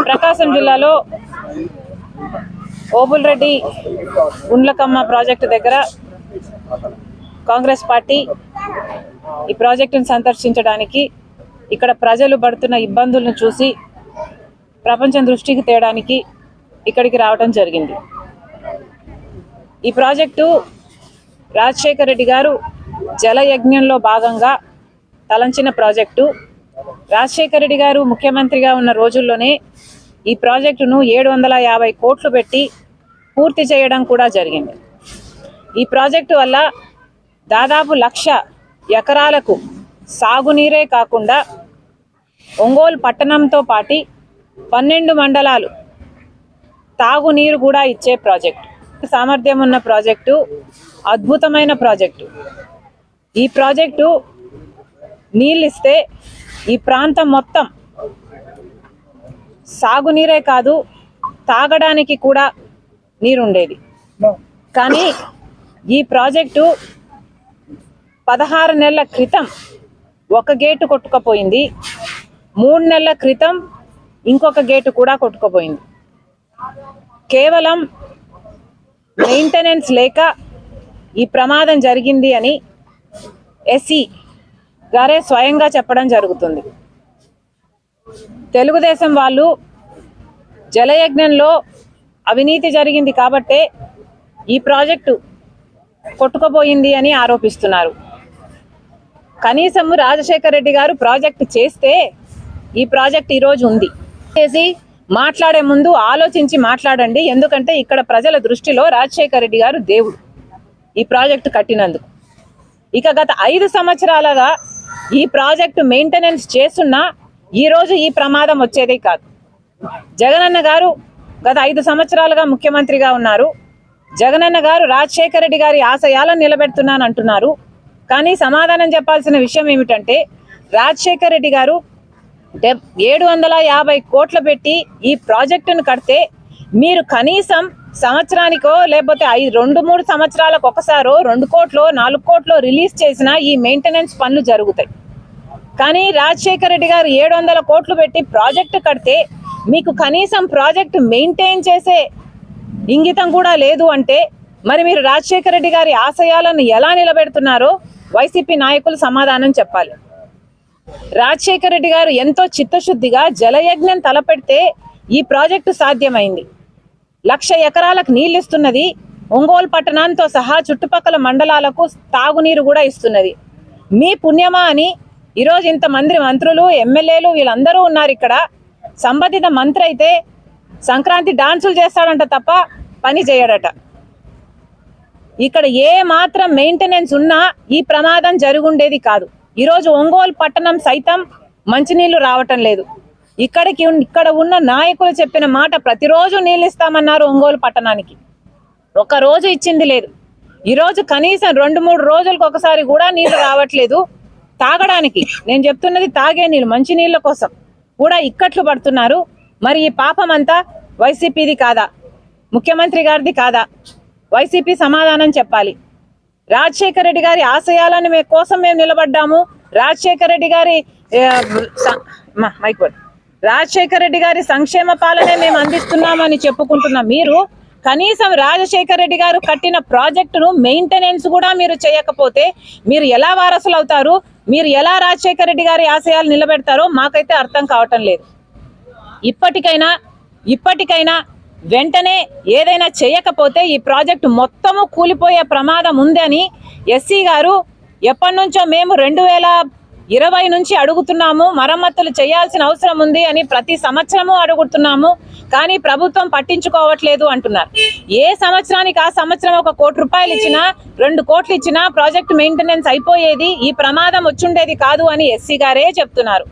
ప్రకాశం జిల్లాలో ఓబుల్రెడ్డి గుండ్లకమ్మ ప్రాజెక్టు దగ్గర కాంగ్రెస్ పార్టీ ఈ ప్రాజెక్టును సందర్శించడానికి ఇక్కడ ప్రజలు పడుతున్న ఇబ్బందులను చూసి ప్రపంచం దృష్టికి తేడానికి ఇక్కడికి రావడం జరిగింది. ఈ ప్రాజెక్టు రాజశేఖర రెడ్డి గారు జలయజ్ఞంలో భాగంగా తలంచిన ప్రాజెక్టు. రాజశేఖర రెడ్డి గారు ముఖ్యమంత్రిగా ఉన్న రోజుల్లోనే ఈ ప్రాజెక్టును 750 కోట్లు పెట్టి పూర్తి చేయడం కూడా జరిగింది. ఈ ప్రాజెక్టు వల్ల దాదాపు 1,00,000 ఎకరాలకు సాగునీరే కాకుండా ఒంగోలు పట్టణంతో పాటు 12 మండలాలు తాగునీరు కూడా ఇచ్చే ప్రాజెక్టు. సామర్థ్యం ఉన్న ప్రాజెక్టు, అద్భుతమైన ప్రాజెక్టు. ఈ ప్రాజెక్టు నీళ్ళిస్తే ఈ ప్రాంతం మొత్తం సాగునీరే కాదు తాగడానికి కూడా నీరుండేది. కానీ ఈ ప్రాజెక్టు 16 నెలల క్రితం ఒక గేటు కొట్టుకుపోయింది. 3 నెలల క్రితం ఇంకొక గేటు కూడా కొట్టుకుపోయింది. కేవలం మెయింటెనెన్స్ లేక ఈ ప్రమాదం జరిగింది అని ఎస్సీ గారే స్వయంగా చెప్పడం జరుగుతుంది. తెలుగుదేశం వాళ్ళు జలయజ్ఞంలో అవినీతి జరిగింది కాబట్టే ఈ ప్రాజెక్టు కొట్టుకుపోయింది అని ఆరోపిస్తున్నారు. కనీసం రాజశేఖర రెడ్డి గారు ప్రాజెక్టు చేస్తే ఈ ప్రాజెక్ట్ ఈరోజు ఉంది. చేసి మాట్లాడే ముందు ఆలోచించి మాట్లాడండి. ఎందుకంటే ఇక్కడ ప్రజల దృష్టిలో రాజశేఖర రెడ్డి గారు దేవుడు ఈ ప్రాజెక్టు కట్టినందుకు. ఇక గత 5 సంవత్సరాలుగా ఈ ప్రాజెక్టు మెయింటెనెన్స్ చేస్తున్నా ఈరోజు ఈ ప్రమాదం వచ్చేదే కాదు. జగనన్న గారు గత 5 సంవత్సరాలుగా ముఖ్యమంత్రిగా ఉన్నారు. జగనన్న గారు రాజశేఖర రెడ్డి గారి ఆశయాలను నిలబెడుతున్నాను అంటున్నారు. కానీ సమాధానం చెప్పాల్సిన విషయం ఏమిటంటే రాజశేఖర రెడ్డి గారు 750 కోట్లు పెట్టి ఈ ప్రాజెక్టును కడితే మీరు కనీసం సంవత్సరానికో లేకపోతే 2-3 సంవత్సరాలకు ఒకసారో 2 కోట్లో 4 కోట్లో రిలీజ్ చేసిన ఈ మెయింటెనెన్స్ పనులు జరుగుతాయి. కానీ రాజశేఖర రెడ్డి గారు 700 కోట్లు పెట్టి ప్రాజెక్టు కడితే మీకు కనీసం ప్రాజెక్టు మెయింటైన్ చేసే ఇంగితం కూడా లేదు అంటే మరి మీరు రాజశేఖర రెడ్డి గారి ఆశయాలను ఎలా నిలబెడుతున్నారో వైసీపీ నాయకులు సమాధానం చెప్పాలి. రాజశేఖర రెడ్డి గారు ఎంతో చిత్తశుద్ధిగా జలయజ్ఞం తలపెడితే ఈ ప్రాజెక్టు సాధ్యమైంది. 1,00,000 ఎకరాలకు నీళ్ళు ఇస్తున్నది. ఒంగోలు పట్టణంతో సహా చుట్టుపక్కల మండలాలకు తాగునీరు కూడా ఇస్తున్నది. మీ పుణ్యమా అని ఈరోజు ఇంతమంది మంత్రులు, ఎమ్మెల్యేలు వీళ్ళందరూ ఉన్నారు ఇక్కడ. సంబంధిత మంత్రి అయితే సంక్రాంతి డాన్సులు చేస్తాడంట తప్ప పని చేయడట. ఇక్కడ ఏ మాత్రం మెయింటెనెన్స్ ఉన్నా ఈ ప్రమాదం జరుగుండేది కాదు. ఈరోజు ఒంగోలు పట్టణం సైతం మంచినీళ్లు రావటం లేదు. ఇక్కడ ఉన్న నాయకులు చెప్పిన మాట ప్రతిరోజు నీళ్ళు ఇస్తామన్నారు ఒంగోలు పట్టణానికి. ఒక రోజు ఇచ్చింది లేదు. ఈరోజు కనీసం 2-3 రోజులకు ఒకసారి కూడా నీళ్లు రావట్లేదు తాగడానికి. నేను చెప్తున్నది తాగే నీళ్ళు, మంచి నీళ్ళ కోసం కూడా ఇక్కట్లు పడుతున్నారు. మరి ఈ పాపం అంతా వైసీపీది కాదా? ముఖ్యమంత్రి గారిది కాదా? వైసీపీ సమాధానం చెప్పాలి. రాజశేఖర రెడ్డి గారి ఆశయాలను కోసం మేము నిలబడ్డాము. రాజశేఖర రెడ్డి గారి సంక్షేమ పాలనే మేము అందిస్తున్నామని చెప్పుకుంటున్న మీరు కనీసం రాజశేఖర రెడ్డి గారు కట్టిన ప్రాజెక్టును మెయింటెనెన్స్ కూడా మీరు చేయకపోతే మీరు ఎలా వారసులు అవుతారు? మీరు ఎలా రాజశేఖర రెడ్డి గారి ఆశయాలు నిలబెడతారో మాకైతే అర్థం కావటం లేదు. ఇప్పటికైనా వెంటనే ఏదైనా చేయకపోతే ఈ ప్రాజెక్టు మొత్తము కూలిపోయే ప్రమాదం ఉందని ఎస్సీ గారు ఎప్పటి నుంచో మేము 2020 నుంచి అడుగుతున్నాము. మరమ్మతులు చేయాల్సిన అవసరం ఉంది అని ప్రతి సంవత్సరము అడుగుతున్నాము. కానీ ప్రభుత్వం పట్టించుకోవట్లేదు అంటున్నారు. ఏ సంవత్సరానికి ఆ సంవత్సరం 1 కోటి రూపాయలు ఇచ్చినా 2 కోట్లు ఇచ్చినా ప్రాజెక్టు మెయింటెనెన్స్ అయిపోయేది, ఈ ప్రమాదం వచ్చుండేది కాదు అని ఎస్సీ గారే చెప్తున్నారు.